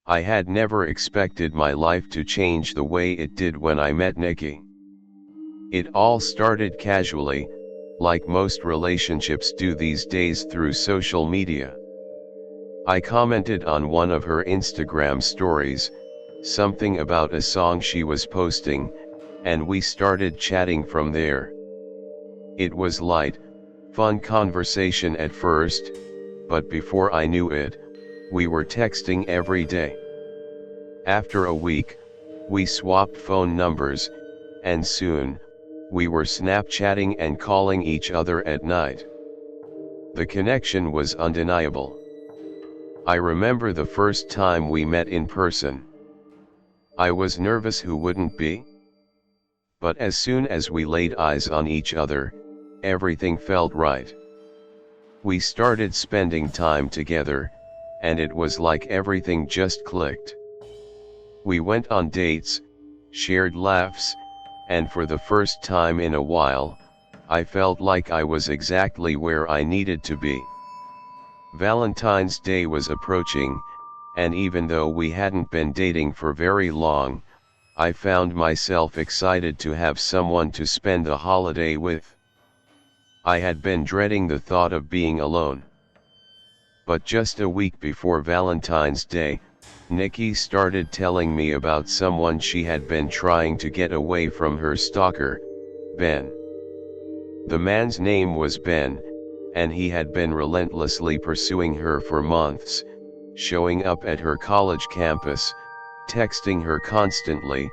I had never expected my life to change the way it did when I met Nikki. It all started casually, like most relationships do these days through social media. I commented on one of her Instagram stories, something about a song she was posting, and we started chatting from there. It was light, fun conversation at first, but before I knew it, we were texting every day. After a week, we swapped phone numbers, and soon, we were Snapchatting and calling each other at night. The connection was undeniable. I remember the first time we met in person. I was nervous, who wouldn't be? But as soon as we laid eyes on each other, everything felt right. We started spending time together, and it was like everything just clicked. We went on dates, shared laughs, and for the first time in a while, I felt like I was exactly where I needed to be. Valentine's Day was approaching, and even though we hadn't been dating for very long, I found myself excited to have someone to spend the holiday with. I had been dreading the thought of being alone. But just a week before Valentine's Day, Nikki started telling me about someone she had been trying to get away from, her stalker, Ben. The man's name was Ben, and he had been relentlessly pursuing her for months, showing up at her college campus, texting her constantly,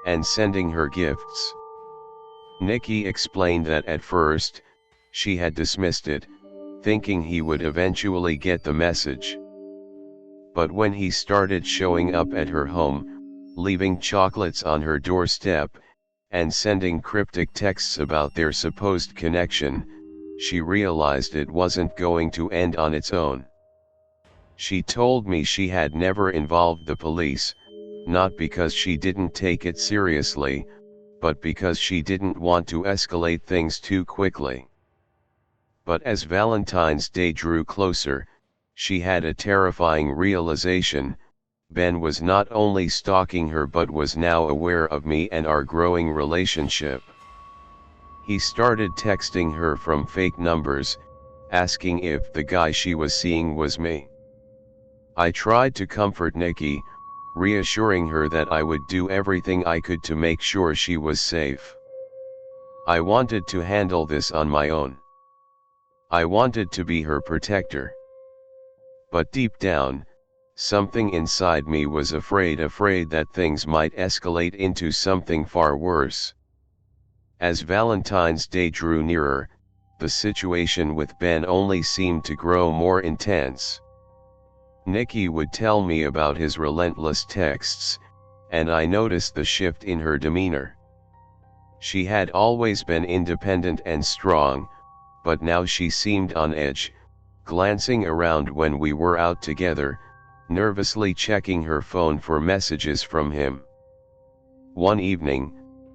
and sending her gifts. Nikki explained that at first, she had dismissed it, thinking he would eventually get the message. But when he started showing up at her home, leaving chocolates on her doorstep, and sending cryptic texts about their supposed connection, she realized it wasn't going to end on its own. She told me she had never involved the police, not because she didn't take it seriously, but because she didn't want to escalate things too quickly. But as Valentine's Day drew closer, she had a terrifying realization: Ben was not only stalking her but was now aware of me and our growing relationship. He started texting her from fake numbers, asking if the guy she was seeing was me. I tried to comfort Nikki, reassuring her that I would do everything I could to make sure she was safe. I wanted to handle this on my own. I wanted to be her protector. But deep down, something inside me was afraid that things might escalate into something far worse. As Valentine's Day drew nearer, the situation with Ben only seemed to grow more intense. Nikki would tell me about his relentless texts, and I noticed the shift in her demeanor. She had always been independent and strong, but now she seemed on edge, glancing around when we were out together, nervously checking her phone for messages from him. One evening,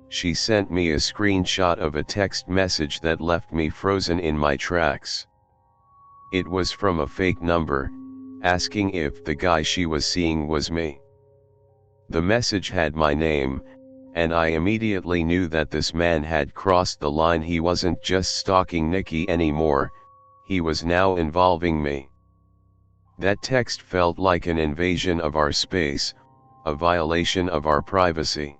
she sent me a screenshot of a text message that left me frozen in my tracks. It was from a fake number, asking if the guy she was seeing was me. The message had my name, and I immediately knew that this man had crossed the line. He wasn't just stalking Nikki anymore, he was now involving me. That text felt like an invasion of our space, a violation of our privacy.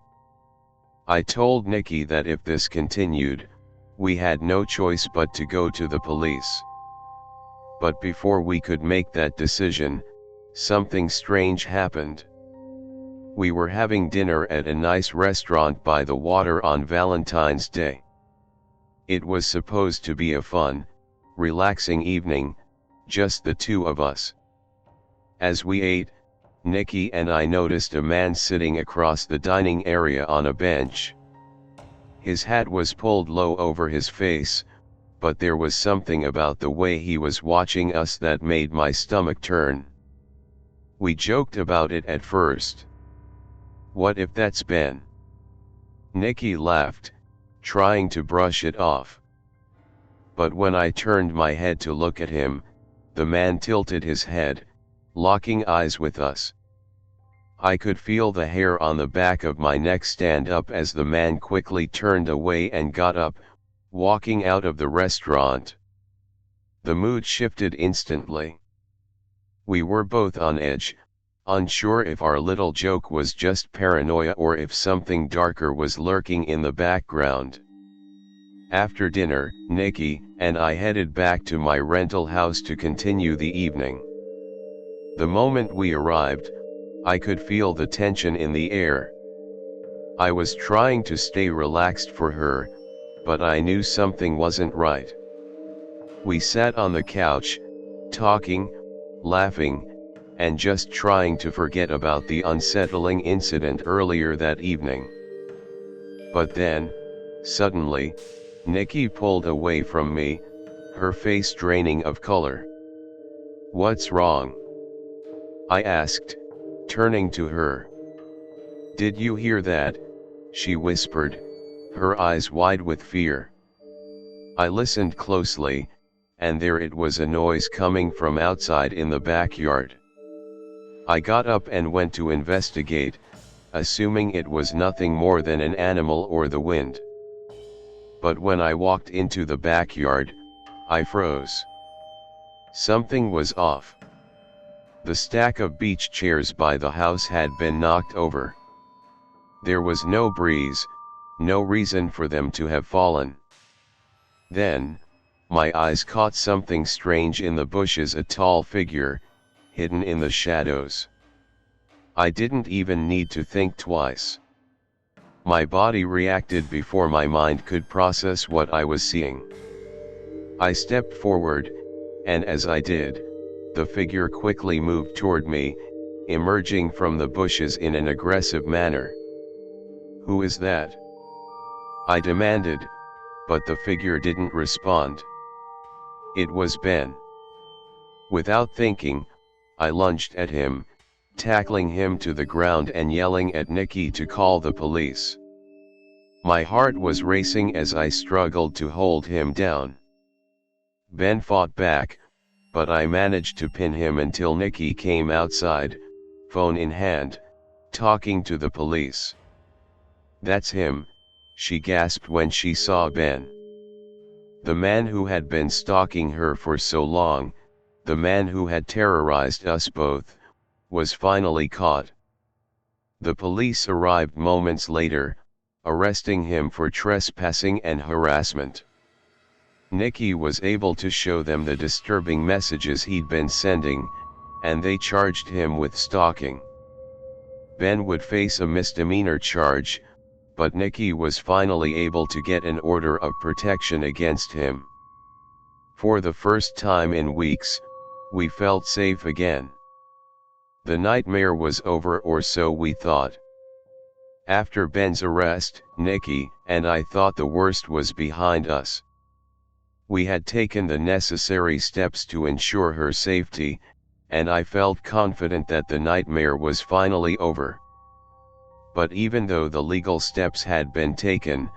I told Nikki that if this continued, we had no choice but to go to the police. But before we could make that decision, something strange happened. We were having dinner at a nice restaurant by the water on Valentine's Day. It was supposed to be a fun, relaxing evening, just the two of us. As we ate, Nikki and I noticed a man sitting across the dining area on a bench. His hat was pulled low over his face, but there was something about the way he was watching us that made my stomach turn. We joked about it at first. "What if that's Ben?" Nikki laughed, trying to brush it off. But when I turned my head to look at him, the man tilted his head, locking eyes with us. I could feel the hair on the back of my neck stand up as the man quickly turned away and got up, walking out of the restaurant. The mood shifted instantly. We were both on edge, unsure if our little joke was just paranoia or if something darker was lurking in the background. After dinner, Nikki and I headed back to my rental house to continue the evening. The moment we arrived, I could feel the tension in the air. I was trying to stay relaxed for her, but I knew something wasn't right. We sat on the couch, talking, laughing, and just trying to forget about the unsettling incident earlier that evening. But then, suddenly, Nikki pulled away from me, her face draining of color. "What's wrong?" I asked, turning to her. "Did you hear that?" she whispered, her eyes wide with fear. I listened closely, and there it was, a noise coming from outside in the backyard. I got up and went to investigate, assuming it was nothing more than an animal or the wind. But when I walked into the backyard, I froze. Something was off. The stack of beach chairs by the house had been knocked over. There was no breeze, no reason for them to have fallen. Then, my eyes caught something strange in the bushes, a tall figure, hidden in the shadows. I didn't even need to think twice. My body reacted before my mind could process what I was seeing. I stepped forward, and as I did, the figure quickly moved toward me, emerging from the bushes in an aggressive manner. "Who is that?" I demanded, but the figure didn't respond. It was Ben. Without thinking, I lunged at him, tackling him to the ground and yelling at Nikki to call the police. My heart was racing as I struggled to hold him down. Ben fought back, but I managed to pin him until Nikki came outside, phone in hand, talking to the police. "That's him," she gasped when she saw Ben. The man who had been stalking her for so long, the man who had terrorized us both, was finally caught. The police arrived moments later, arresting him for trespassing and harassment. Nikki was able to show them the disturbing messages he'd been sending, and they charged him with stalking. Ben would face a misdemeanor charge, but Nikki was finally able to get an order of protection against him. For the first time in weeks, we felt safe again. The nightmare was over, or so we thought. After Ben's arrest, Nikki and I thought the worst was behind us. We had taken the necessary steps to ensure her safety, and I felt confident that the nightmare was finally over. But even though the legal steps had been taken,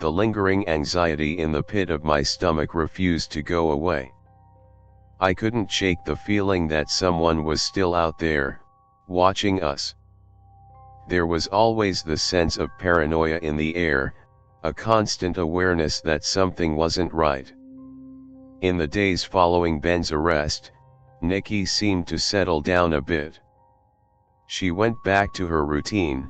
the lingering anxiety in the pit of my stomach refused to go away. I couldn't shake the feeling that someone was still out there, watching us. There was always the sense of paranoia in the air, a constant awareness that something wasn't right. In the days following Ben's arrest, Nikki seemed to settle down a bit. She went back to her routine,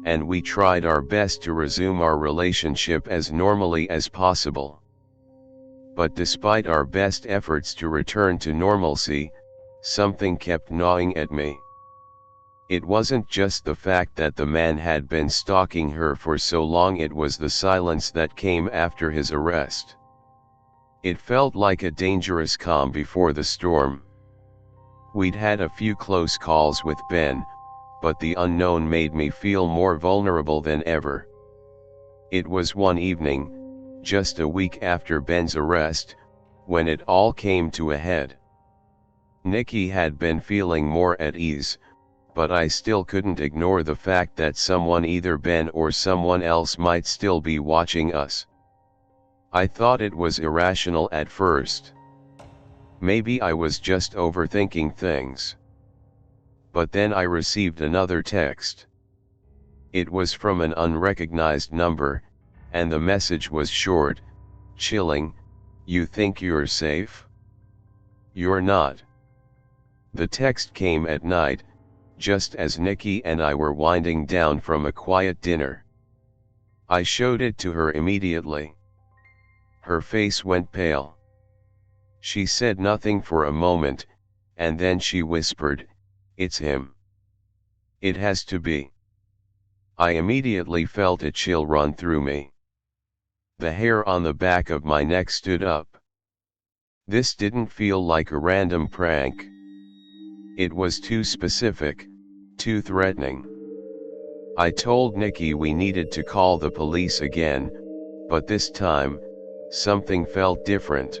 and we tried our best to resume our relationship as normally as possible. But despite our best efforts to return to normalcy, something kept gnawing at me. It wasn't just the fact that the man had been stalking her for so long, it was the silence that came after his arrest. It felt like a dangerous calm before the storm. We'd had a few close calls with Ben, but the unknown made me feel more vulnerable than ever. It was one evening, just a week after Ben's arrest, when it all came to a head. Nikki had been feeling more at ease, but I still couldn't ignore the fact that someone, either Ben or someone else, might still be watching us. I thought it was irrational at first. Maybe I was just overthinking things. but then I received another text. It was from an unrecognized number, and the message was short, chilling. "You think you're safe? You're not." The text came at night, just as Nikki and I were winding down from a quiet dinner. I showed it to her immediately. Her face went pale. She said nothing for a moment, and then she whispered, "It's him. It has to be." I immediately felt a chill run through me. The hair on the back of my neck stood up. This didn't feel like a random prank. It was too specific, too threatening. I told Nikki we needed to call the police again, but this time, something felt different.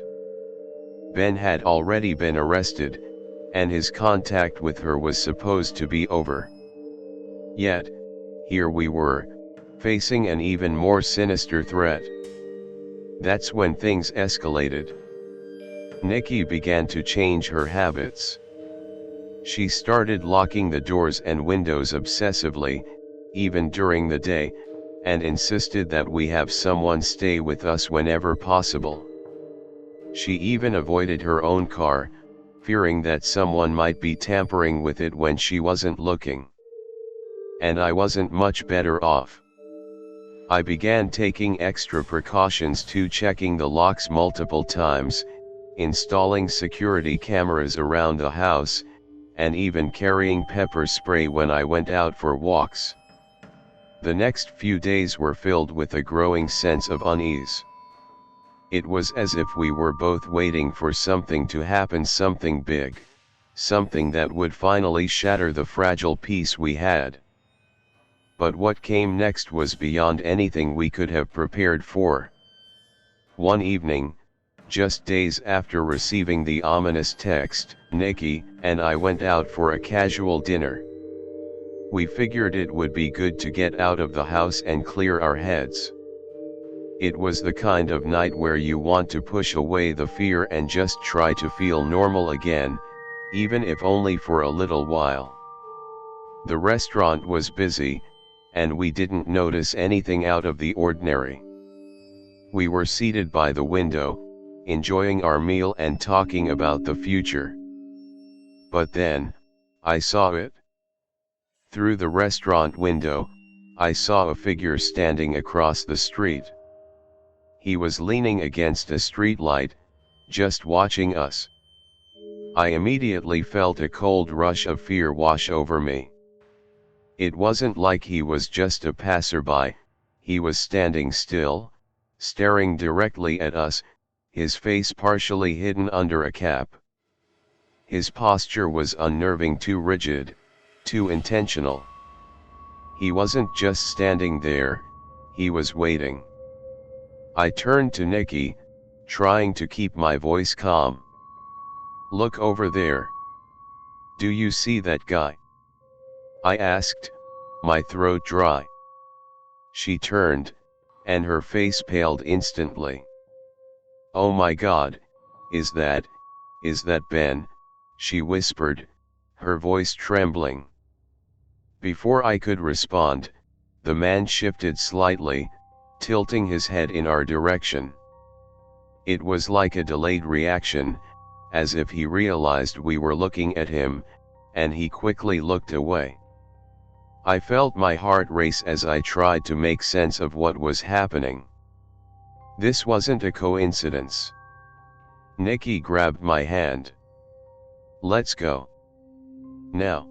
Ben had already been arrested, and his contact with her was supposed to be over. Yet, here we were, facing an even more sinister threat. That's when things escalated. Nikki began to change her habits. She started locking the doors and windows obsessively, even during the day, and insisted that we have someone stay with us whenever possible. She even avoided her own car, fearing that someone might be tampering with it when she wasn't looking. And I wasn't much better off. I began taking extra precautions too, checking the locks multiple times, installing security cameras around the house, and even carrying pepper spray when I went out for walks. The next few days were filled with a growing sense of unease. It was as if we were both waiting for something to happen, something big, something that would finally shatter the fragile peace we had. But what came next was beyond anything we could have prepared for. One evening, just days after receiving the ominous text, Nikki and I went out for a casual dinner. We figured it would be good to get out of the house and clear our heads. It was the kind of night where you want to push away the fear and just try to feel normal again, even if only for a little while. The restaurant was busy, and we didn't notice anything out of the ordinary. We were seated by the window, enjoying our meal and talking about the future. But then, I saw it. Through the restaurant window, I saw a figure standing across the street. He was leaning against a streetlight, just watching us. I immediately felt a cold rush of fear wash over me. It wasn't like he was just a passerby, he was standing still, staring directly at us, his face partially hidden under a cap. His posture was unnerving, too rigid, too intentional. He wasn't just standing there, he was waiting. I turned to Nikki, trying to keep my voice calm. "Look over there. Do you see that guy?" I asked, my throat dry. She turned, and her face paled instantly. "Oh my God, is that Ben?" she whispered, her voice trembling. Before I could respond, the man shifted slightly, tilting his head in our direction. It was like a delayed reaction, as if he realized we were looking at him, and he quickly looked away. I felt my heart race as I tried to make sense of what was happening. This wasn't a coincidence. Nikki grabbed my hand. "Let's go. Now."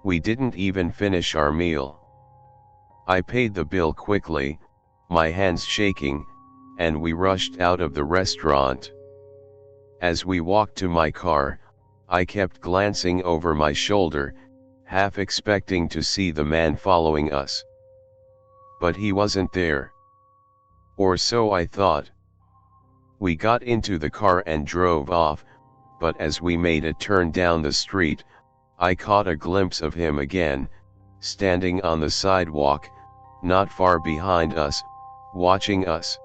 We didn't even finish our meal. I paid the bill quickly, my hands shaking, and we rushed out of the restaurant. As we walked to my car, I kept glancing over my shoulder, half expecting to see the man following us. But he wasn't there. Or so I thought. We got into the car and drove off, but as we made a turn down the street, I caught a glimpse of him again, standing on the sidewalk, not far behind us, watching us.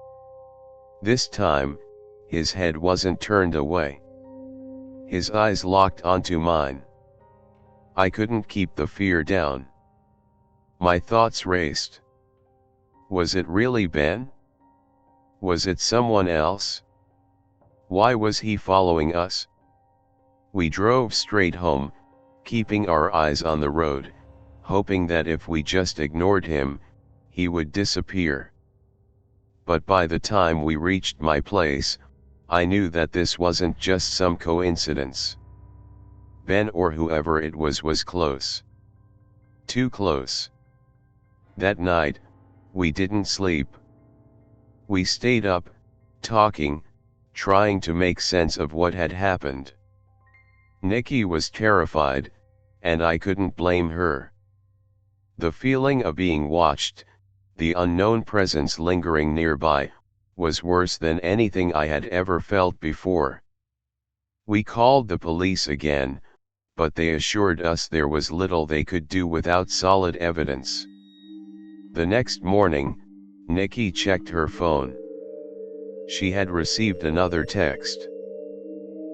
This time, his head wasn't turned away. His eyes locked onto mine. I couldn't keep the fear down. My thoughts raced. Was it really Ben? Was it someone else? Why was he following us? We drove straight home, keeping our eyes on the road, hoping that if we just ignored him, he would disappear. But by the time we reached my place, I knew that this wasn't just some coincidence. Ben or whoever it was close. Too close. That night, we didn't sleep. We stayed up, talking, trying to make sense of what had happened. Nikki was terrified, and I couldn't blame her. The feeling of being watched, the unknown presence lingering nearby, was worse than anything I had ever felt before. We called the police again, but they assured us there was little they could do without solid evidence. The next morning, Nikki checked her phone. She had received another text.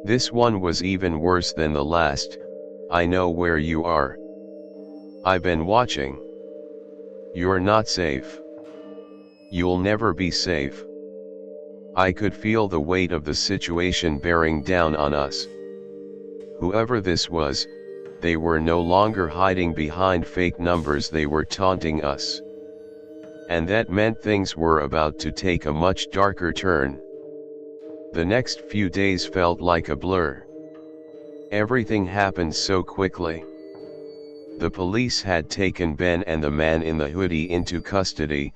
This one was even worse than the last. I know where you are. I've been watching. You're not safe. You'll never be safe. I could feel the weight of the situation bearing down on us. Whoever this was, they were no longer hiding behind fake numbers, they were taunting us. And that meant things were about to take a much darker turn. The next few days felt like a blur. Everything happened so quickly. The police had taken Ben and the man in the hoodie into custody,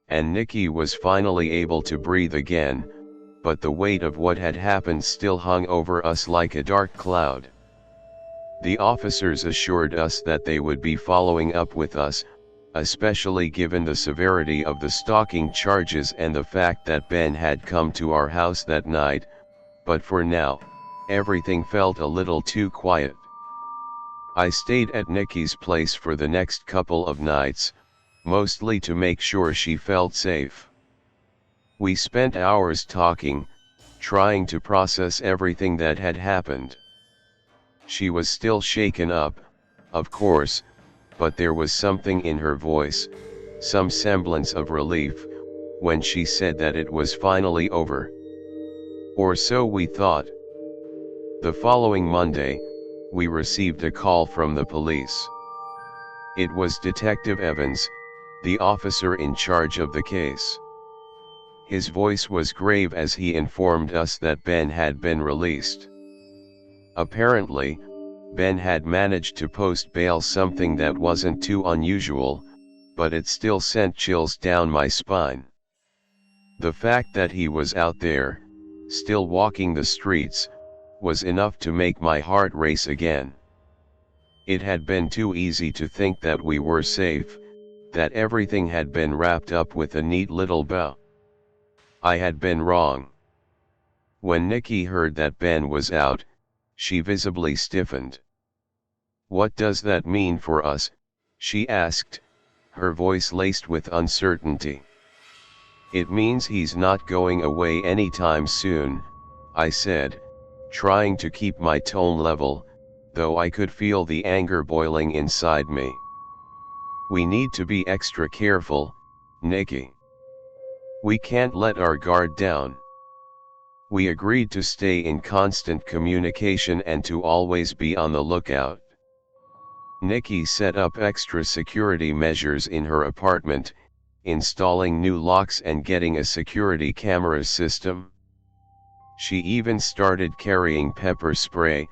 and Nikki was finally able to breathe again, but the weight of what had happened still hung over us like a dark cloud. The officers assured us that they would be following up with us, especially given the severity of the stalking charges and the fact that Ben had come to our house that night, but for now, everything felt a little too quiet. I stayed at Nikki's place for the next couple of nights, mostly to make sure she felt safe. We spent hours talking, trying to process everything that had happened. She was still shaken up, of course, but there was something in her voice, some semblance of relief, when she said that it was finally over. Or so we thought. The following Monday, we received a call from the police. It was Detective Evans, the officer in charge of the case. His voice was grave as he informed us that Ben had been released. Apparently, Ben had managed to post bail, something that wasn't too unusual, but it still sent chills down my spine. The fact that he was out there, still walking the streets, was enough to make my heart race again. It had been too easy to think that we were safe, that everything had been wrapped up with a neat little bow. I had been wrong. When Nikki heard that Ben was out, she visibly stiffened. "What does that mean for us?" she asked, her voice laced with uncertainty. "It means he's not going away anytime soon," I said, trying to keep my tone level, though I could feel the anger boiling inside me. "We need to be extra careful, Nikki. We can't let our guard down." We agreed to stay in constant communication and to always be on the lookout. Nikki set up extra security measures in her apartment, installing new locks and getting a security camera system. She even started carrying pepper spray,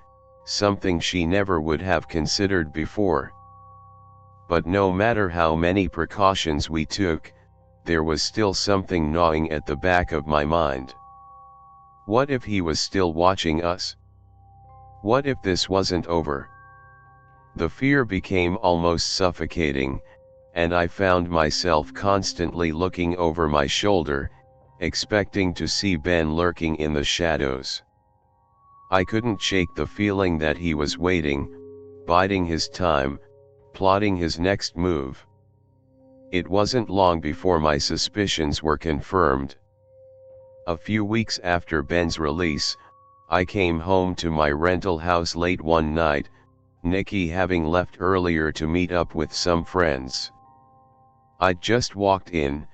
something she never would have considered before. But no matter how many precautions we took, there was still something gnawing at the back of my mind. What if he was still watching us? What if this wasn't over? The fear became almost suffocating, and I found myself constantly looking over my shoulder, expecting to see Ben lurking in the shadows. I couldn't shake the feeling that he was waiting, biding his time, plotting his next move. It wasn't long before my suspicions were confirmed. A few weeks after Ben's release, I came home to my rental house late one night, Nikki having left earlier to meet up with some friends. I'd just walked in,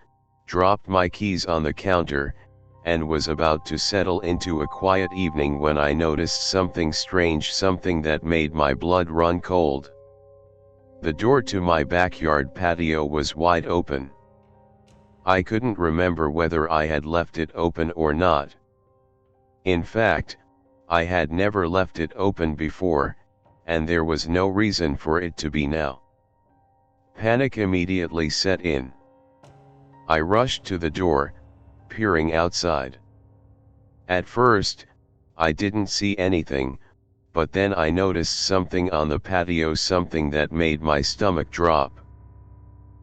dropped my keys on the counter, and was about to settle into a quiet evening when I noticed something strange, something that made my blood run cold. The door to my backyard patio was wide open. I couldn't remember whether I had left it open or not. In fact, I had never left it open before, and there was no reason for it to be now. Panic immediately set in. I rushed to the door, peering outside. At first, I didn't see anything, but then I noticed something on the patio, something that made my stomach drop.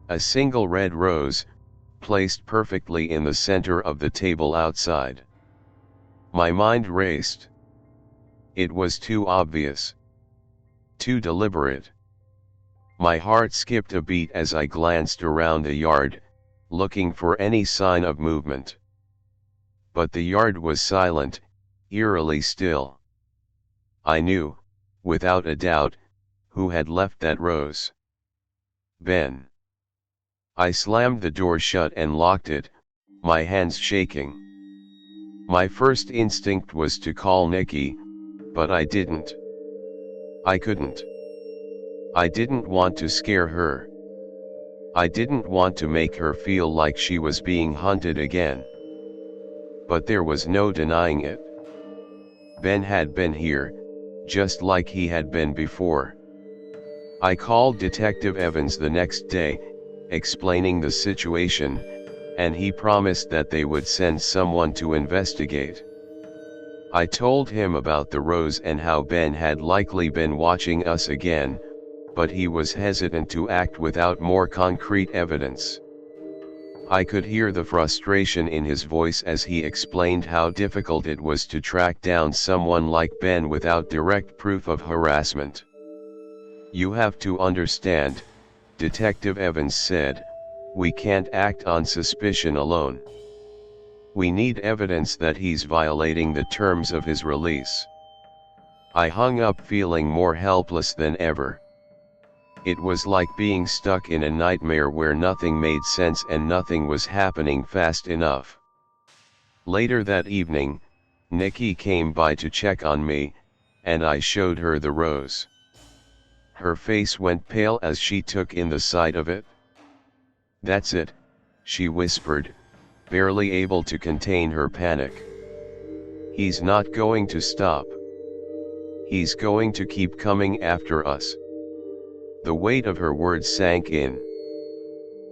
A single red rose, placed perfectly in the center of the table outside. My mind raced. It was too obvious. Too deliberate. My heart skipped a beat as I glanced around the yard, looking for any sign of movement. But the yard was silent, eerily still. I knew, without a doubt, who had left that rose. Ben. I slammed the door shut and locked it, my hands shaking. My first instinct was to call Nikki, but I didn't. I couldn't. I didn't want to scare her. I didn't want to make her feel like she was being hunted again. But there was no denying it. Ben had been here, just like he had been before. I called Detective Evans the next day, explaining the situation, and he promised that they would send someone to investigate. I told him about the rose and how Ben had likely been watching us again, but he was hesitant to act without more concrete evidence. I could hear the frustration in his voice as he explained how difficult it was to track down someone like Ben without direct proof of harassment. "You have to understand," Detective Evans said, "we can't act on suspicion alone. We need evidence that he's violating the terms of his release." I hung up feeling more helpless than ever. It was like being stuck in a nightmare where nothing made sense and nothing was happening fast enough. Later that evening, Nikki came by to check on me, and I showed her the rose. Her face went pale as she took in the sight of it. "That's it," she whispered, barely able to contain her panic. "He's not going to stop. He's going to keep coming after us." The weight of her words sank in.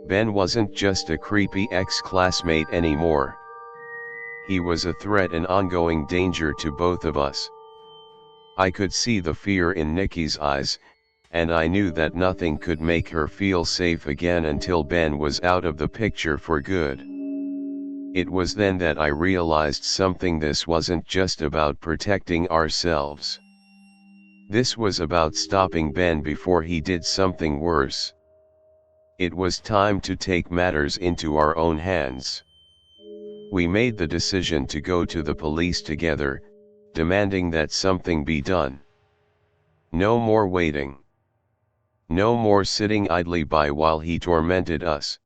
Ben wasn't just a creepy ex-classmate anymore. He was a threat and ongoing danger to both of us. I could see the fear in Nikki's eyes, and I knew that nothing could make her feel safe again until Ben was out of the picture for good. It was then that I realized something. This wasn't just about protecting ourselves. This was about stopping Ben before he did something worse. It was time to take matters into our own hands. We made the decision to go to the police together, demanding that something be done. No more waiting. No more sitting idly by while he tormented us.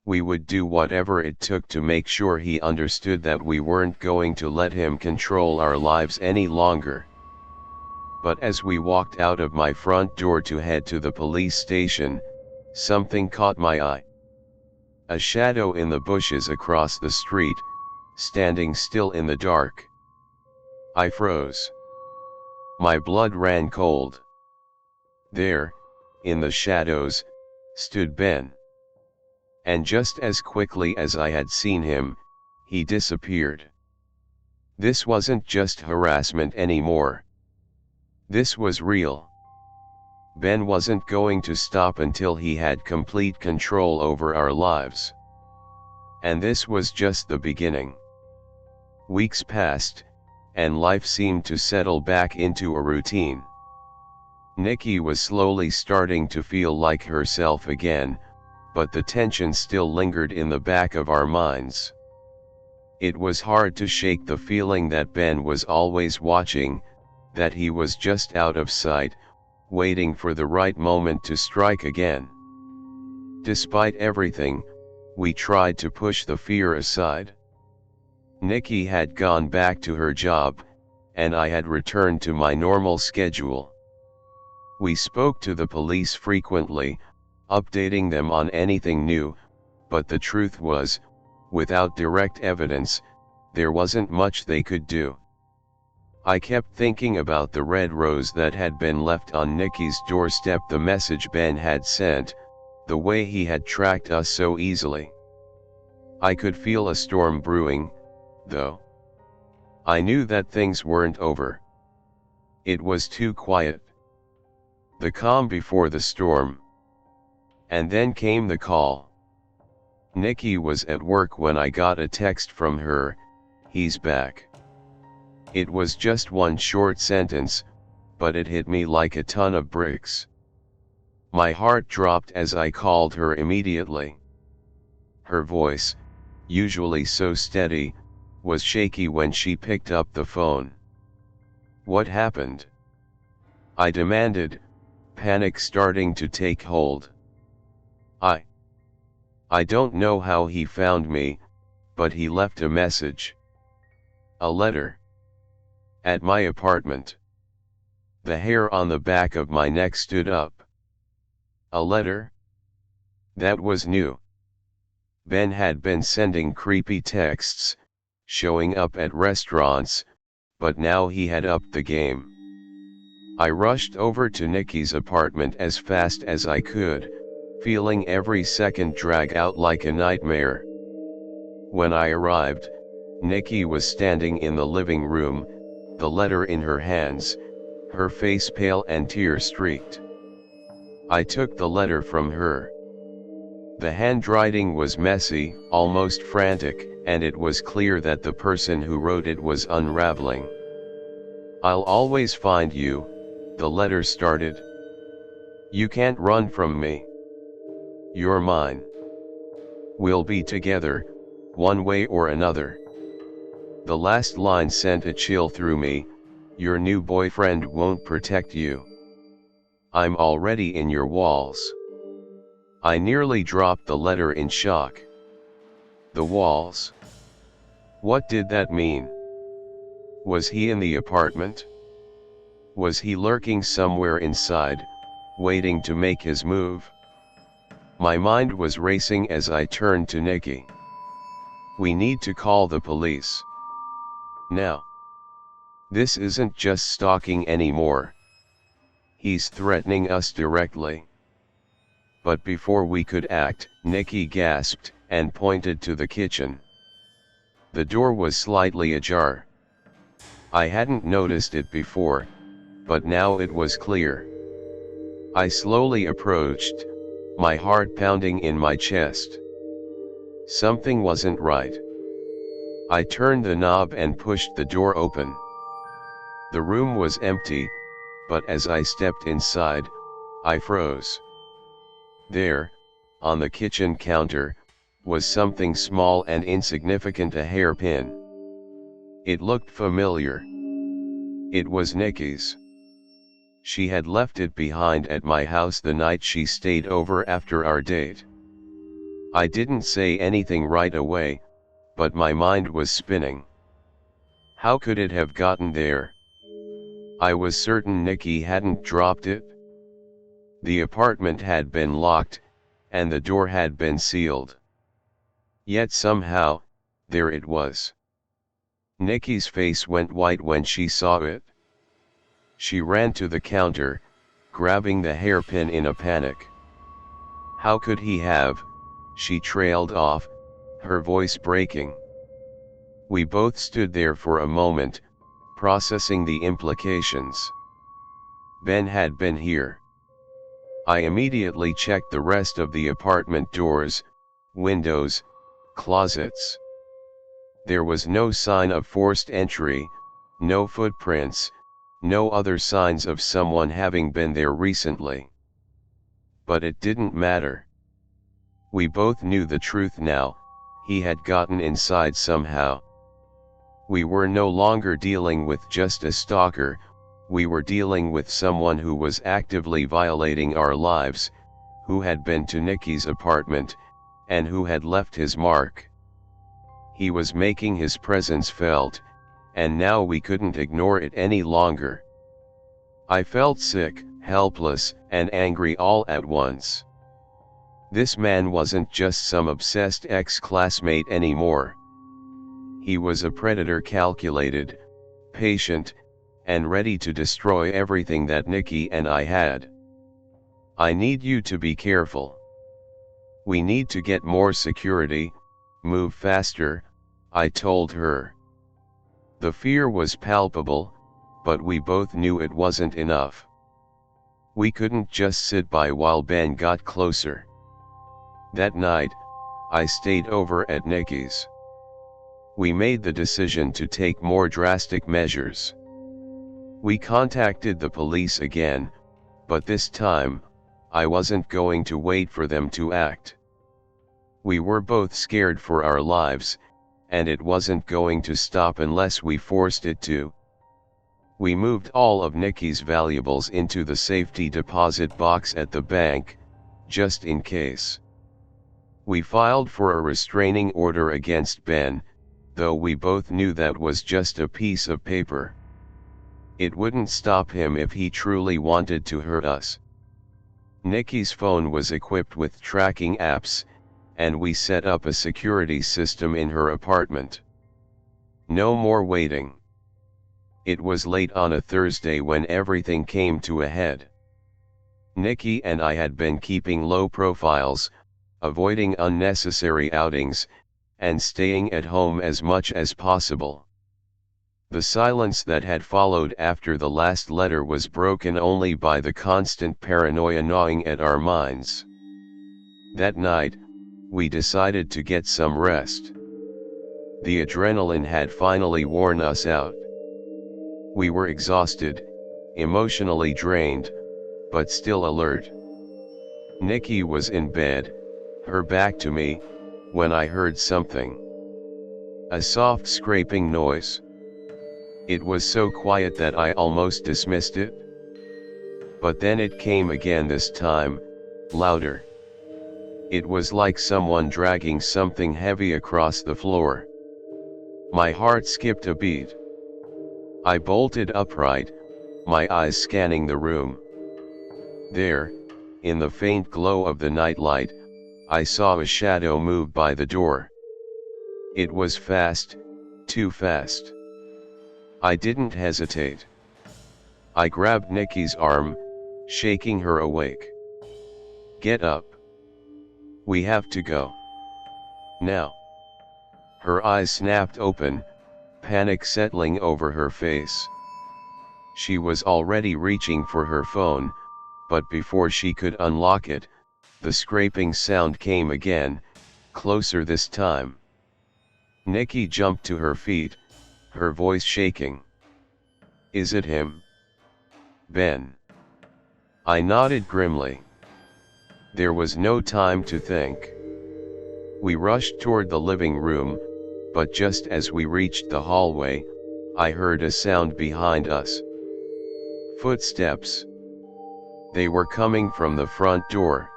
We would do whatever it took to make sure he understood that we weren't going to let him control our lives any longer. But as we walked out of my front door to head to the police station, something caught my eye. A shadow in the bushes across the street, standing still in the dark. I froze. My blood ran cold. There, in the shadows, stood Ben. And just as quickly as I had seen him, he disappeared. This wasn't just harassment anymore. This was real. Ben wasn't going to stop until he had complete control over our lives. And this was just the beginning. Weeks passed, and life seemed to settle back into a routine. Nikki was slowly starting to feel like herself again, but the tension still lingered in the back of our minds. It was hard to shake the feeling that Ben was always watching, that he was just out of sight, waiting for the right moment to strike again. Despite everything, we tried to push the fear aside. Nikki had gone back to her job, and I had returned to my normal schedule. We spoke to the police frequently, updating them on anything new, but the truth was, without direct evidence, there wasn't much they could do. I kept thinking about the red rose that had been left on Nikki's doorstep, the message Ben had sent, the way he had tracked us so easily. I could feel a storm brewing, though. I knew that things weren't over. It was too quiet. The calm before the storm. And then came the call. Nikki was at work when I got a text from her, "He's back." It was just one short sentence, but it hit me like a ton of bricks. My heart dropped as I called her immediately. Her voice, usually so steady, was shaky when she picked up the phone. "What happened?" I demanded, panic starting to take hold. I don't know how he found me, but he left a message. A letter. At my apartment. The hair on the back of my neck stood up. A letter? That was new. Ben had been sending creepy texts, showing up at restaurants, but now he had upped the game. I rushed over to Nikki's apartment as fast as I could, feeling every second drag out like a nightmare. When I arrived, Nikki was standing in the living room, the letter in her hands, her face pale and tear-streaked. I took the letter from her. The handwriting was messy, almost frantic, and it was clear that the person who wrote it was unraveling. "I'll always find you," the letter started. "You can't run from me. You're mine. We'll be together, one way or another." The last line sent a chill through me. "Your new boyfriend won't protect you. I'm already in your walls." I nearly dropped the letter in shock. The walls? What did that mean? Was he in the apartment? Was he lurking somewhere inside, waiting to make his move? My mind was racing as I turned to Nikki. "We need to call the police. Now. This isn't just stalking anymore. He's threatening us directly." But before we could act, Nikki gasped and pointed to the kitchen. The door was slightly ajar. I hadn't noticed it before, but now it was clear. I slowly approached, my heart pounding in my chest. Something wasn't right. I turned the knob and pushed the door open. The room was empty, but as I stepped inside, I froze. There, on the kitchen counter, was something small and insignificant, a hairpin. It looked familiar. It was Nikki's. She had left it behind at my house the night she stayed over after our date. I didn't say anything right away, but my mind was spinning. How could it have gotten there? I was certain Nikki hadn't dropped it. The apartment had been locked, and the door had been sealed. Yet somehow, there it was. Nikki's face went white when she saw it. She ran to the counter, grabbing the hairpin in a panic. "How could he have?" she trailed off, her voice breaking. We both stood there for a moment, processing the implications. Ben had been here. I immediately checked the rest of the apartment doors, windows, closets. There was no sign of forced entry, no footprints, no other signs of someone having been there recently. But it didn't matter. We both knew the truth now, he had gotten inside somehow. We were no longer dealing with just a stalker, we were dealing with someone who was actively violating our lives, who had been to Nikki's apartment, and who had left his mark. He was making his presence felt, and now we couldn't ignore it any longer. I felt sick, helpless, and angry all at once. This man wasn't just some obsessed ex-classmate anymore. He was a predator, calculated, patient, and ready to destroy everything that Nikki and I had. I need you to be careful. We need to get more security, move faster, I told her. The fear was palpable, but we both knew it wasn't enough. We couldn't just sit by while Ben got closer. That night, I stayed over at Nikki's. We made the decision to take more drastic measures. We contacted the police again, but this time, I wasn't going to wait for them to act. We were both scared for our lives, and it wasn't going to stop unless we forced it to. We moved all of Nikki's valuables into the safety deposit box at the bank, just in case. We filed for a restraining order against Ben, though we both knew that was just a piece of paper. It wouldn't stop him if he truly wanted to hurt us. Nikki's phone was equipped with tracking apps, and we set up a security system in her apartment. No more waiting. It was late on a Thursday when everything came to a head. Nikki and I had been keeping low profiles, avoiding unnecessary outings, and staying at home as much as possible. The silence that had followed after the last letter was broken only by the constant paranoia gnawing at our minds. That night, we decided to get some rest. The adrenaline had finally worn us out. We were exhausted, emotionally drained, but still alert. Nikki was in bed, her back to me, when I heard something. A soft scraping noise. It was so quiet that I almost dismissed it. But then it came again, this time, louder. It was like someone dragging something heavy across the floor. My heart skipped a beat. I bolted upright, my eyes scanning the room. There, in the faint glow of the nightlight, I saw a shadow move by the door. It was fast, too fast. I didn't hesitate. I grabbed Nikki's arm, shaking her awake. Get up. We have to go. Now. Her eyes snapped open, panic settling over her face. She was already reaching for her phone, but before she could unlock it, the scraping sound came again, closer this time. Nikki jumped to her feet, her voice shaking. Is it him? Ben. I nodded grimly. There was no time to think. We rushed toward the living room, but just as we reached the hallway, I heard a sound behind us. Footsteps. They were coming from the front door.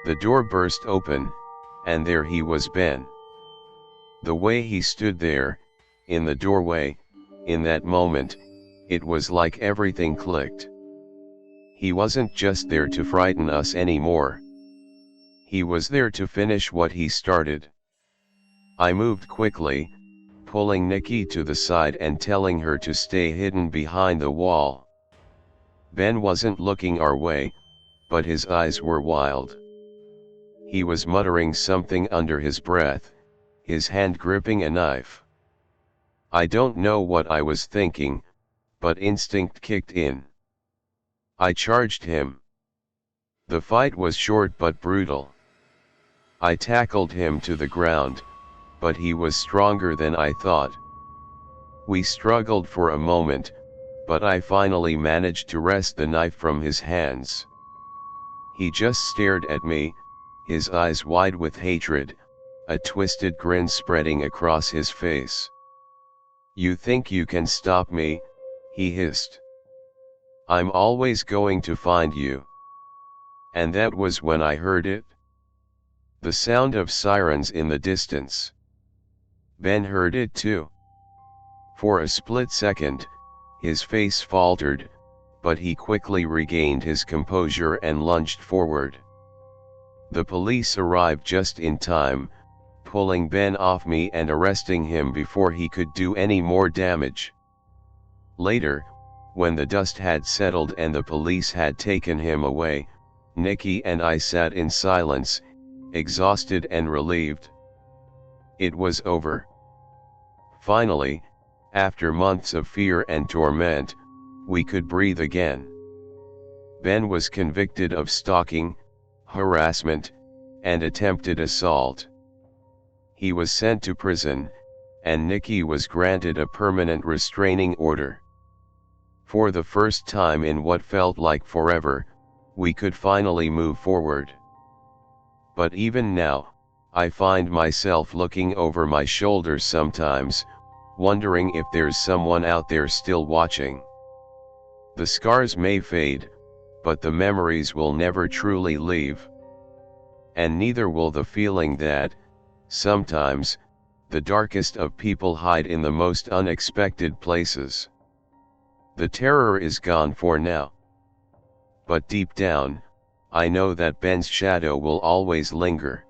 The door burst open, and there he was, Ben. The way he stood there, in the doorway, in that moment, it was like everything clicked. He wasn't just there to frighten us anymore. He was there to finish what he started. I moved quickly, pulling Nikki to the side and telling her to stay hidden behind the wall. Ben wasn't looking our way, but his eyes were wild. He was muttering something under his breath, his hand gripping a knife. I don't know what I was thinking, but instinct kicked in. I charged him. The fight was short but brutal. I tackled him to the ground, but he was stronger than I thought. We struggled for a moment, but I finally managed to wrest the knife from his hands. He just stared at me, his eyes wide with hatred, a twisted grin spreading across his face. You think you can stop me? He hissed. I'm always going to find you. And that was when I heard it. The sound of sirens in the distance. Ben heard it too. For a split second, his face faltered, but he quickly regained his composure and lunged forward. The police arrived just in time, pulling Ben off me and arresting him before he could do any more damage. Later, when the dust had settled and the police had taken him away, Nikki and I sat in silence, exhausted and relieved. It was over. Finally, after months of fear and torment, we could breathe again. Ben was convicted of stalking, harassment, and attempted assault. He was sent to prison, and Nikki was granted a permanent restraining order. For the first time in what felt like forever, we could finally move forward. But even now, I find myself looking over my shoulder sometimes, wondering if there's someone out there still watching. The scars may fade, but the memories will never truly leave. And neither will the feeling that, sometimes, the darkest of people hide in the most unexpected places. The terror is gone for now. But deep down, I know that Ben's shadow will always linger.